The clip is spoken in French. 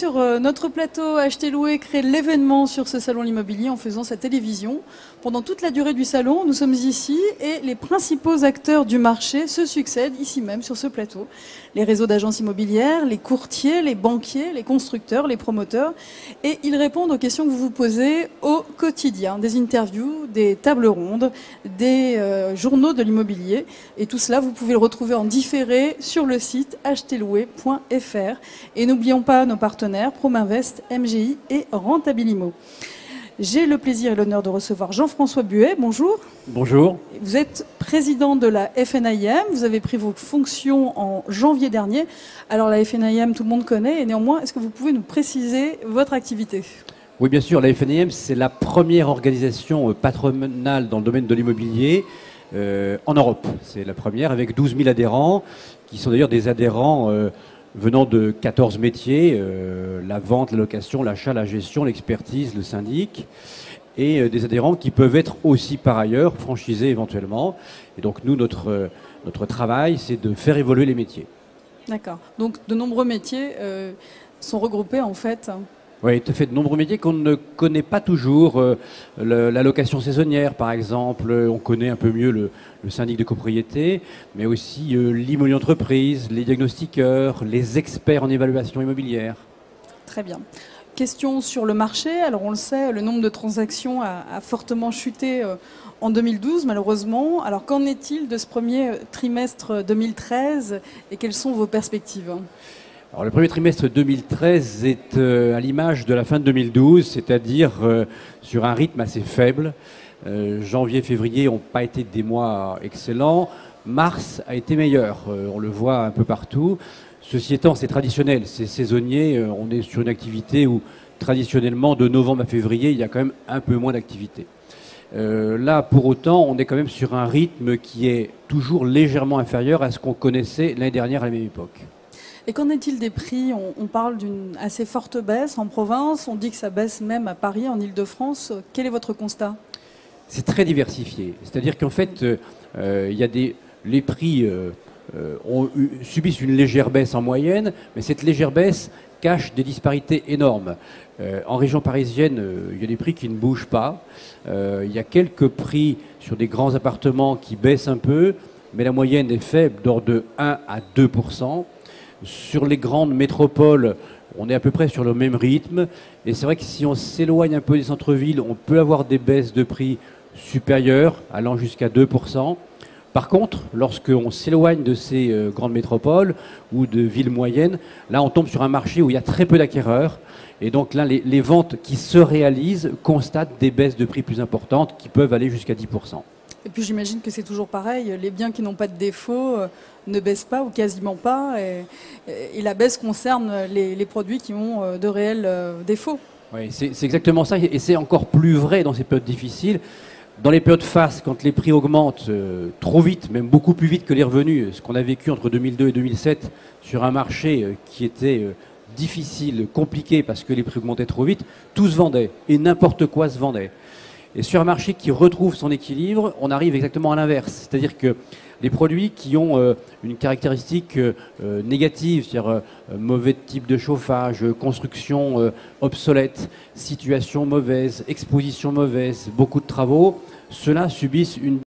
sur notre plateau Acheter Louer crée l'événement sur ce salon de l'immobilier en faisant sa télévision. Pendant toute la durée du salon, nous sommes ici et les principaux acteurs du marché se succèdent ici même sur ce plateau. Les réseaux d'agences immobilières, les courtiers, les banquiers, les constructeurs, les promoteurs. Et ils répondent aux questions que vous vous posez au quotidien. Des interviews, des tables rondes, des journaux de l'immobilier. Et tout cela, vous pouvez le retrouver en différé sur le site acheterlouer.fr. Et n'oublions pas nos partenaires Prominvest, MGI et Rentabilimo. J'ai le plaisir et l'honneur de recevoir Jean-François Buet. Bonjour. Bonjour. Vous êtes président de la FNAIM. Vous avez pris vos fonctions en janvier dernier. Alors la FNAIM, tout le monde connaît. Et néanmoins, est-ce que vous pouvez nous préciser votre activité ? Oui, bien sûr. La FNAIM, c'est la première organisation patronale dans le domaine de l'immobilier en Europe. C'est la première avec 12 000 adhérents, qui sont d'ailleurs des adhérents venant de 14 métiers, la vente, la location, l'achat, la gestion, l'expertise, le syndic, et des adhérents qui peuvent être aussi par ailleurs franchisés éventuellement. Et donc nous, notre travail, c'est de faire évoluer les métiers. D'accord. Donc de nombreux métiers sont regroupés en fait. Oui, tout à fait. De nombreux métiers qu'on ne connaît pas toujours. La location saisonnière, par exemple. On connaît un peu mieux le syndic de copropriété, mais aussi l'immobilier d'entreprise, les diagnostiqueurs, les experts en évaluation immobilière. Très bien. Question sur le marché. Alors on le sait, le nombre de transactions a fortement chuté en 2012, malheureusement. Alors qu'en est-il de ce premier trimestre 2013 et quelles sont vos perspectives ? Alors, le premier trimestre 2013 est à l'image de la fin de 2012, c'est-à-dire sur un rythme assez faible. Janvier, février n'ont pas été des mois excellents. Mars a été meilleur, on le voit un peu partout. Ceci étant, c'est traditionnel, c'est saisonnier. On est sur une activité où traditionnellement, de novembre à février, il y a quand même un peu moins d'activité. Là, pour autant, on est quand même sur un rythme qui est toujours légèrement inférieur à ce qu'on connaissait l'année dernière à la même époque. Et qu'en est-il des prix ? On parle d'une assez forte baisse en province, on dit que ça baisse même à Paris, en Île-de-France. Quel est votre constat ? C'est très diversifié. C'est-à-dire qu'en fait, les prix subissent une légère baisse en moyenne, mais cette légère baisse cache des disparités énormes. En région parisienne, il y a des prix qui ne bougent pas. Il y a quelques prix sur des grands appartements qui baissent un peu, mais la moyenne est faible, d'ordre de 1 à 2%. Sur les grandes métropoles, on est à peu près sur le même rythme. Et c'est vrai que si on s'éloigne un peu des centres-villes, on peut avoir des baisses de prix supérieures, allant jusqu'à 2%. Par contre, lorsqu'on s'éloigne de ces grandes métropoles ou de villes moyennes, là on tombe sur un marché où il y a très peu d'acquéreurs. Et donc là, les ventes qui se réalisent constatent des baisses de prix plus importantes qui peuvent aller jusqu'à 10%. Et puis j'imagine que c'est toujours pareil, les biens qui n'ont pas de défaut ne baissent pas ou quasiment pas, et la baisse concerne les produits qui ont de réels défauts. Oui, c'est exactement ça, et c'est encore plus vrai dans ces périodes difficiles. Dans les périodes fastes, quand les prix augmentent trop vite, même beaucoup plus vite que les revenus, ce qu'on a vécu entre 2002 et 2007 sur un marché qui était difficile, compliqué parce que les prix augmentaient trop vite, tout se vendait, et n'importe quoi se vendait. Et sur un marché qui retrouve son équilibre, on arrive exactement à l'inverse. C'est-à-dire que les produits qui ont une caractéristique négative, c'est-à-dire mauvais type de chauffage, construction obsolète, situation mauvaise, exposition mauvaise, beaucoup de travaux, ceux-là subissent une